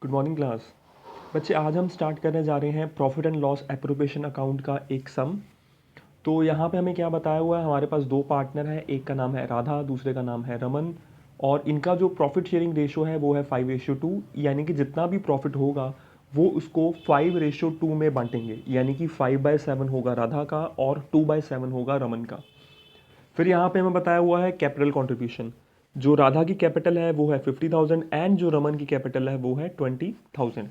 Good morning class. बच्चे आज हम स्टार्ट करने जा रहे हैं profit and loss appropriation account का एक सम। तो यहाँ पे हमें क्या बताया हुआ है, हमारे पास दो पार्टनर हैं, एक का नाम है राधा, दूसरे का नाम है रमन। और इनका जो प्रॉफिट शेयरिंग रेशो है वो है 5:2, यानी कि जितना भी प्रॉफिट होगा वो उसको 5:2 में बांटेंगे, यानी कि 5/7 होगा राधा का और 2/7 होगा रमन का। फिर यहाँ पे हमें बताया हुआ है कैपिटल कंट्रीब्यूशन। जो राधा की कैपिटल है वो है 50,000 एंड जो रमन की कैपिटल है वो है 20,000।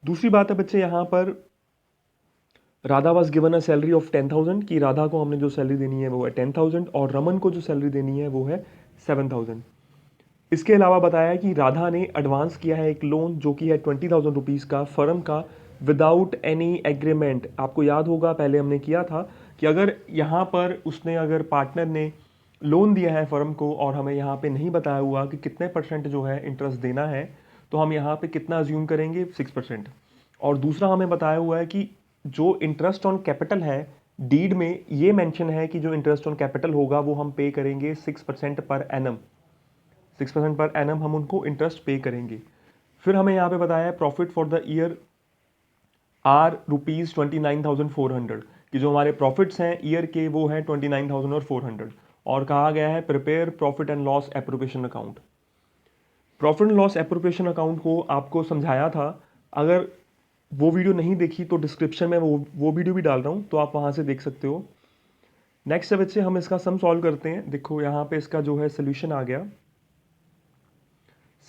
दूसरी बात है बच्चे यहाँ पर, Radha was given a salary of 10,000, कि राधा को हमने जो सैलरी देनी है वो है 10,000 और रमन को जो सैलरी देनी है वो है 7,000। इसके अलावा बताया कि राधा ने एडवांस किया है एक लोन जो कि है 20,000 रुपीज़ का फर्म का, विदाउट एनी एग्रीमेंट। आपको याद होगा पहले हमने किया था कि अगर यहाँ पर उसने, अगर पार्टनर ने लोन दिया है फर्म को और हमें यहाँ पे नहीं बताया हुआ कि कितने परसेंट जो है इंटरेस्ट देना है, तो हम यहाँ पे कितना अज्यूम करेंगे, 6%। और दूसरा हमें बताया हुआ है कि जो इंटरेस्ट ऑन कैपिटल है, डीड में ये मेंशन है कि जो इंटरेस्ट ऑन कैपिटल होगा वो हम पे करेंगे 6% पर एनम। 6% पर एनम हम उनको इंटरेस्ट पे करेंगे। फिर हमें यहाँ पे बताया है profit for the year are ₹29,400, कि जो हमारे प्रॉफिट्स हैं ईयर के वो हैं 29,400। और कहा गया है prepare profit and loss appropriation account. Profit and loss appropriation account को आपको समझाया था, अगर वो वीडियो नहीं देखी तो डिस्क्रिप्शन में वो वीडियो भी डाल रहा हूँ, तो आप वहाँ से देख सकते हो। नेक्स्ट है बच्चे, हम इसका सम सॉल्व करते हैं। देखो यहाँ पे इसका जो है सोल्यूशन आ गया।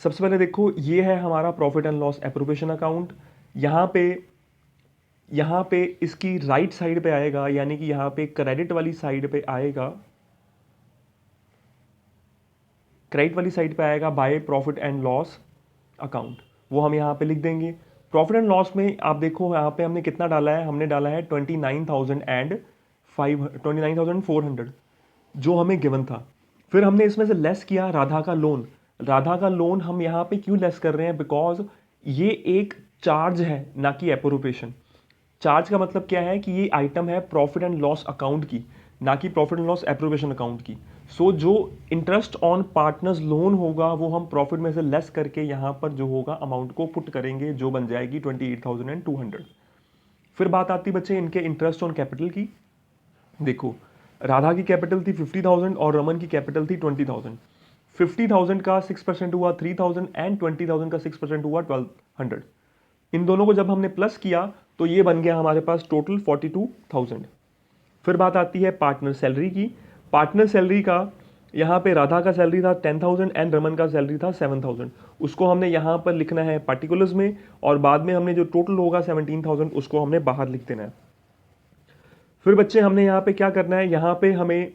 सबसे पहले देखो, ये है हमारा profit and loss appropriation account. यहाँ पे इसकी राइट साइड पे आएगा, यानी कि यहाँ पे क्रेडिट वाली साइड पे आएगा, क्रेडिट वाली साइड पे आएगा by profit and loss account, वो हम यहाँ पे लिख देंगे। प्रॉफिट एंड लॉस में आप देखो यहाँ पे हमने कितना डाला है, हमने डाला है 29,400 जो हमें गिवन था। फिर हमने इसमें से लेस किया राधा का लोन। राधा का लोन हम यहाँ पे क्यों लेस कर रहे हैं, बिकॉज ये एक चार्ज है ना कि एप्रोप्रिएशन। चार्ज का मतलब क्या है कि ये आइटम है प्रॉफिट एंड लॉस अकाउंट की, ना कि profit and loss appropriation account की। सो जो इंटरेस्ट ऑन पार्टनर्स लोन होगा वो हम प्रॉफिट में से लेस करके यहाँ पर जो होगा अमाउंट को पुट करेंगे, जो बन जाएगी 28,200। फिर बात आती बच्चे इनके इंटरेस्ट ऑन कैपिटल की। देखो, राधा की कैपिटल थी 50,000 और रमन की कैपिटल थी 20,000। 50,000 का 6% हुआ 3,000 एंड 20,000 का 6% हुआ 1,200। इन दोनों को जब हमने प्लस किया तो ये बन गया हमारे पास टोटल 42,000। फिर बात आती है पार्टनर सैलरी की। पार्टनर सैलरी का, यहाँ पे राधा का सैलरी था 10,000 एंड रमन का सैलरी था 7,000। उसको हमने यहाँ पर लिखना है पार्टिकुलर्स में, और बाद में हमने जो टोटल होगा 17,000 उसको हमने बाहर लिख देना है। फिर बच्चे हमने यहाँ पे क्या करना है, यहाँ पे हमें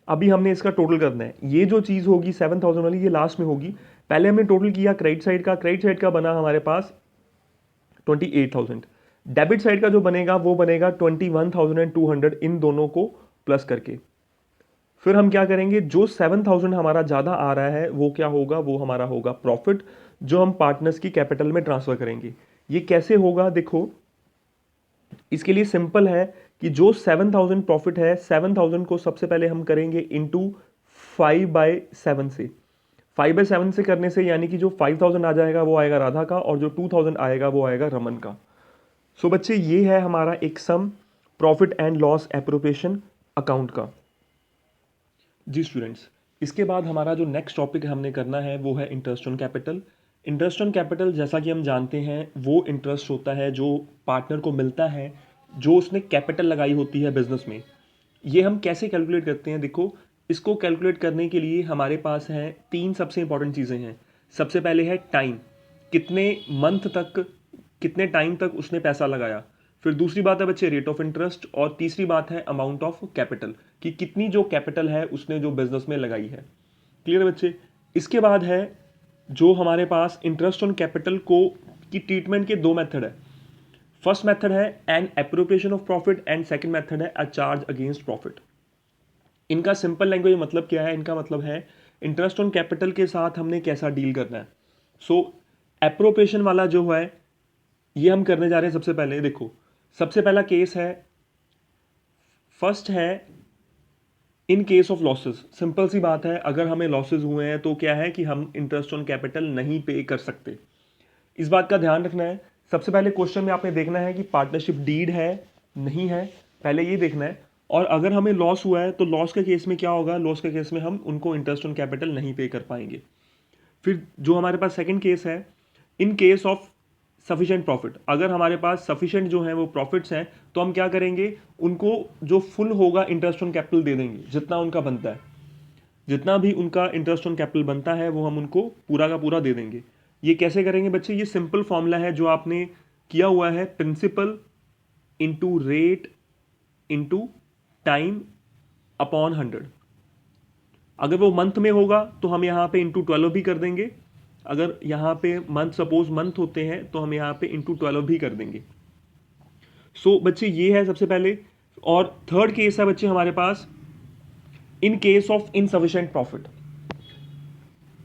अभी हमने इसका टोटल करना है। ये जो चीज़ होगी 7,000 वाली, ये लास्ट में होगी। पहले हमने टोटल किया क्रेडिट साइड का, क्रेडिट साइड का बना हमारे पास 28,000। डेबिट साइड का जो बनेगा वो बनेगा 21,200, इन दोनों को प्लस करके। फिर हम क्या करेंगे, जो 7,000 हमारा ज़्यादा आ रहा है वो क्या होगा, वो हमारा होगा प्रॉफिट, जो हम पार्टनर्स की कैपिटल में ट्रांसफर करेंगे। ये कैसे होगा, देखो इसके लिए सिंपल है कि जो 7,000 प्रॉफिट है, 7,000 को सबसे पहले हम करेंगे इंटू 5/7 से। 5/7 से करने से यानी कि जो 5,000 आ जाएगा वो आएगा राधा का, और जो 2,000 आएगा वो आएगा रमन का। सो बच्चे ये है हमारा एक सम profit and loss appropriation account का। जी स्टूडेंट्स, इसके बाद हमारा जो नेक्स्ट टॉपिक हमने करना है वो है interest on capital. Interest on capital जैसा कि हम जानते हैं वो इंटरेस्ट होता है जो पार्टनर को मिलता है, जो उसने कैपिटल लगाई होती है बिजनेस में। ये हम कैसे कैलकुलेट करते हैं, देखो इसको कैलकुलेट करने के लिए हमारे पास है तीन सबसे इंपॉर्टेंट चीज़ें हैं। सबसे पहले है टाइम, कितने मंथ तक, कितने टाइम तक उसने पैसा लगाया। फिर दूसरी बात है बच्चे रेट ऑफ इंटरेस्ट, और तीसरी बात है अमाउंट ऑफ कैपिटल, कि कितनी जो कैपिटल है उसने जो बिजनेस में लगाई है। क्लियर है बच्चे। इसके बाद है जो हमारे पास इंटरेस्ट ऑन कैपिटल को की ट्रीटमेंट के दो मेथड है। फर्स्ट मेथड है an appropriation of profit and second method है अ चार्ज अगेंस्ट प्रॉफिट। इनका सिंपल लैंग्वेज मतलब क्या है, इनका मतलब है इंटरेस्ट ऑन कैपिटल के साथ हमने कैसा डील करना है। सो एप्रोप्रिएशन वाला जो है ये हम करने जा रहे हैं। सबसे पहले देखो, सबसे पहला केस है, फर्स्ट है in case of losses. Simple सी बात है, अगर हमें लॉसेस हुए हैं तो क्या है कि हम इंटरेस्ट ऑन कैपिटल नहीं पे कर सकते। इस बात का ध्यान रखना है। सबसे पहले क्वेश्चन में आपने देखना है कि पार्टनरशिप डीड है नहीं है, पहले ये देखना है। और अगर हमें लॉस हुआ है तो लॉस के केस में क्या होगा, लॉस के केस में हम उनको इंटरेस्ट ऑन कैपिटल नहीं पे कर पाएंगे। फिर जो हमारे पास सेकंड केस है, in case of sufficient profit, अगर हमारे पास सफिशिएंट जो है वो प्रॉफिट्स हैं तो हम क्या करेंगे, उनको जो फुल होगा इंटरेस्ट ऑन कैपिटल दे देंगे, जितना उनका बनता है, जितना भी उनका इंटरेस्ट ऑन कैपिटल बनता है वो हम उनको पूरा का पूरा दे देंगे। ये कैसे करेंगे बच्चे, ये सिंपल फॉर्मूला है जो आपने किया हुआ है, principal into rate into time upon 100। अगर वो मंथ में होगा तो हम यहाँ पे इंटू 12 भी कर देंगे, अगर यहाँ पे मंथ सपोज मंथ होते हैं तो हम यहाँ पे इंटू 12 भी कर देंगे। सो बच्चे ये है सबसे पहले। और थर्ड केस है बच्चे हमारे पास, in case of insufficient profit.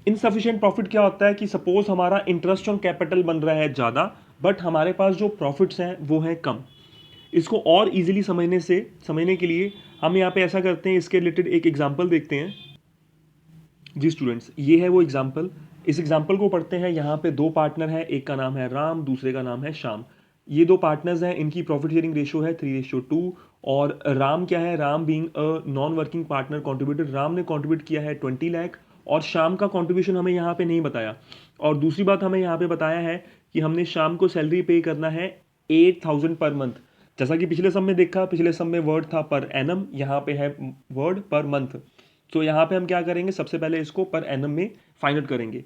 Insufficient profit क्या होता है कि सपोज हमारा इंटरेस्ट ऑन कैपिटल बन रहा है ज़्यादा, बट हमारे पास जो प्रॉफिट्स हैं वो हैं कम। इसको और इजीली समझने के लिए हम यहाँ पे ऐसा करते हैं, इसके रिलेटेड एक एग्जांपल देखते हैं। जी स्टूडेंट्स, ये है वो एग्जांपल। इस एग्जांपल को पढ़ते हैं। यहाँ पे दो पार्टनर हैं, एक का नाम है राम, दूसरे का नाम है श्याम। ये दो पार्टनर्स हैं, इनकी प्रॉफिट शेयरिंग रेशियो है 3:2। और राम क्या है, Ram being a non working partner contributed, Ram ने कॉन्ट्रीब्यूट किया है 20 लाख और श्याम का कॉन्ट्रीब्यूशन हमें यहाँ पे नहीं बताया। और दूसरी बात हमें यहाँ पे बताया है कि हमने श्याम को सैलरी पे करना है 8,000 पर मंथ। जैसा कि पिछले सम में देखा, पिछले सम में वर्ड था पर एनम, यहाँ पे है वर्ड पर मंथ। तो यहाँ पे हम क्या करेंगे, सबसे पहले इसको पर एनम में फाइंड आउट करेंगे।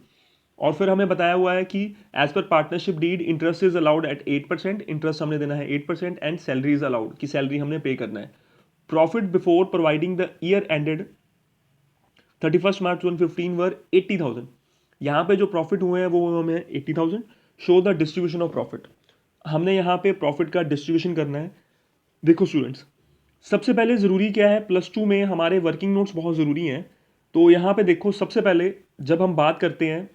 और फिर हमें बताया हुआ है कि as per partnership deed interest is allowed at 8%, interest हमने देना है 8% एंड सैलरी इज अलाउड, कि सैलरी हमने पे करना है। Profit before providing the year ended 31 March 2015 were 80,000। यहाँ पे जो प्रॉफिट हुए हैं वो हमें 80,000। Show the distribution of profit, हमने यहाँ पे प्रॉफिट का डिस्ट्रीब्यूशन करना है। देखो स्टूडेंट्स, सबसे पहले ज़रूरी क्या है, +2 में हमारे वर्किंग नोट्स बहुत ज़रूरी हैं। तो यहाँ पे देखो, सबसे पहले जब हम बात करते हैं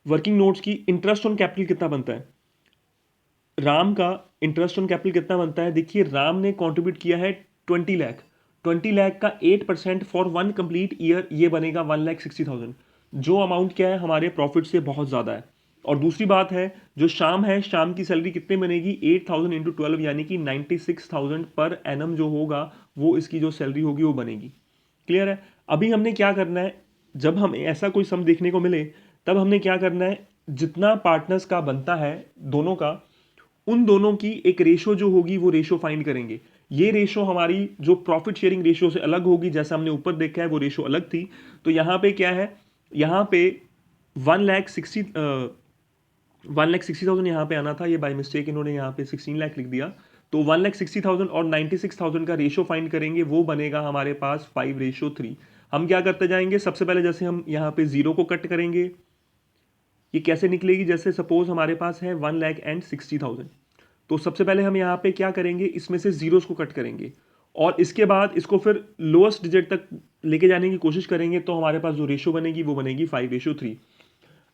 वर्किंग नोट्स की, इंटरेस्ट ऑन कैपिटल कितना बनता है, राम का इंटरेस्ट ऑन कैपिटल कितना बनता है। देखिए, राम ने कंट्रीब्यूट किया है 20 लाख, 20 लाख का 8% फॉर 1 कंप्लीट ईयर, ये बनेगा 1,60,000। जो अमाउंट क्या है हमारे प्रॉफिट से बहुत ज़्यादा है। और दूसरी बात है, जो शाम है, शाम की सैलरी कितने बनेगी, 8,000 इंटू 12 यानी कि 96,000 पर एनम जो होगा वो इसकी जो सैलरी होगी वो बनेगी। क्लियर है। अभी हमने क्या करना है, जब हमें ऐसा कोई सम देखने को मिले तब हमने क्या करना है, जितना पार्टनर्स का बनता है दोनों का, उन दोनों की एक रेशो जो होगी वो रेशो फाइंड करेंगे। ये रेशो हमारी जो प्रॉफिट शेयरिंग रेशो से अलग होगी, जैसा हमने ऊपर देखा है वो रेशो अलग थी। तो यहाँ पे क्या है, यहाँ पे 1,60,000 यहाँ पे आना था, ये बाय मिस्टेक इन्होंने यहाँ पे 16 लाख लिख दिया। तो 1,60,000 और 96,000 का रेशो फाइंड करेंगे, वो बनेगा हमारे पास 5:3। हम क्या करते जाएंगे, सबसे पहले जैसे हम यहाँ पे 0 को कट करेंगे, ये कैसे निकलेगी, जैसे सपोज हमारे पास है 1,60,000। तो सबसे पहले हम यहाँ पे क्या करेंगे, इसमें से जीरोस को कट करेंगे और इसके बाद इसको फिर लोएस्ट डिजिट तक लेके जाने की कोशिश करेंगे। तो हमारे पास जो रेशो बनेगी वो बनेगी 5:3।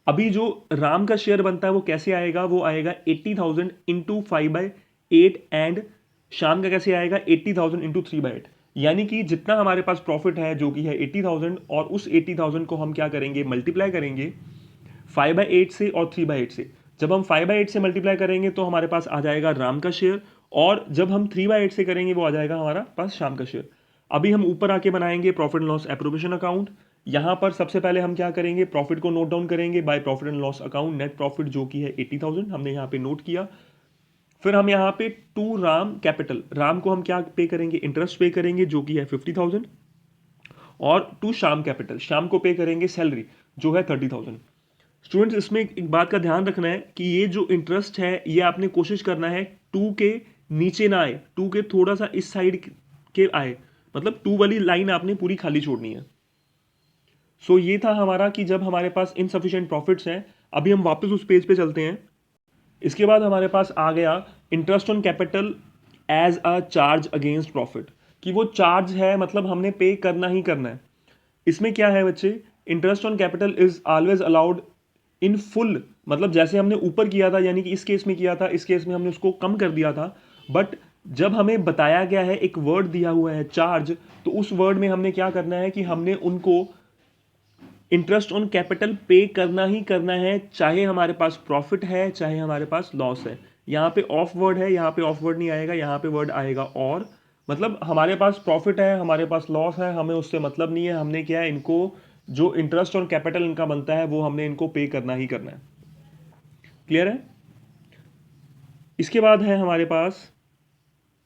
अभी जो राम का शेयर बनता है वो कैसे आएगा, वो आएगा 80,000 इंटू 5/8 एंड शाम का कैसे आएगा 80,000 इंटू 3/8। यानी कि जितना हमारे पास प्रॉफिट है जो कि है 80,000, और उस 80,000 को हम क्या करेंगे, मल्टीप्लाई करेंगे 5/8 से और 3/8 से। जब हम 5/8 से मल्टीप्लाई करेंगे तो हमारे पास आ जाएगा राम का शेयर, और जब हम 3/8 से करेंगे वो आ जाएगा हमारा पास शाम का शेयर। अभी हम ऊपर आके बनाएंगे profit and loss appropriation account. यहाँ पर सबसे पहले हम क्या करेंगे, प्रॉफिट को नोट डाउन करेंगे by profit and loss account. Net profit जो कि है 80,000 हमने यहाँ पे नोट किया। फिर हम यहाँ पे टू राम कैपिटल, राम को हम क्या पे करेंगे, इंटरेस्ट पे करेंगे जो कि है 50,000, और टू शाम कैपिटल, शाम को पे करेंगे सैलरी जो है 30,000। स्टूडेंट्स, इसमें एक बात का ध्यान रखना है कि ये जो इंटरेस्ट है ये आपने कोशिश करना है 2 के नीचे ना आए, 2 के थोड़ा सा इस साइड के आए, मतलब 2 वाली लाइन आपने पूरी खाली छोड़नी है। सो ये था हमारा कि जब हमारे पास इनसफिशिएंट प्रॉफिट्स हैं। अभी हम वापस उस पेज पे चलते हैं। इसके बाद हमारे पास आ गया interest on capital as a charge against profit, कि वो चार्ज है, मतलब हमने पे करना ही करना है। इसमें क्या है बच्चे, interest on capital is always allowed in full, मतलब जैसे हमने ऊपर किया था, यानी कि इस केस में किया था, इस केस में हमने उसको कम कर दिया था। बट जब हमें बताया गया है, एक वर्ड दिया हुआ है चार्ज, तो उस वर्ड में हमने क्या करना है कि हमने उनको इंटरेस्ट ऑन कैपिटल पे करना ही करना है, चाहे हमारे पास प्रॉफिट है चाहे हमारे पास लॉस है। यहाँ पे ऑफ वर्ड है, यहाँ पे ऑफ वर्ड नहीं आएगा, यहाँ पे वर्ड आएगा और, मतलब हमारे पास प्रॉफिट है हमारे पास लॉस है, हमें उससे मतलब नहीं है, हमने क्या है इनको जो इंटरेस्ट ऑन कैपिटल इनका बनता है वो हमने इनको पे करना ही करना है। क्लियर है? इसके बाद है हमारे पास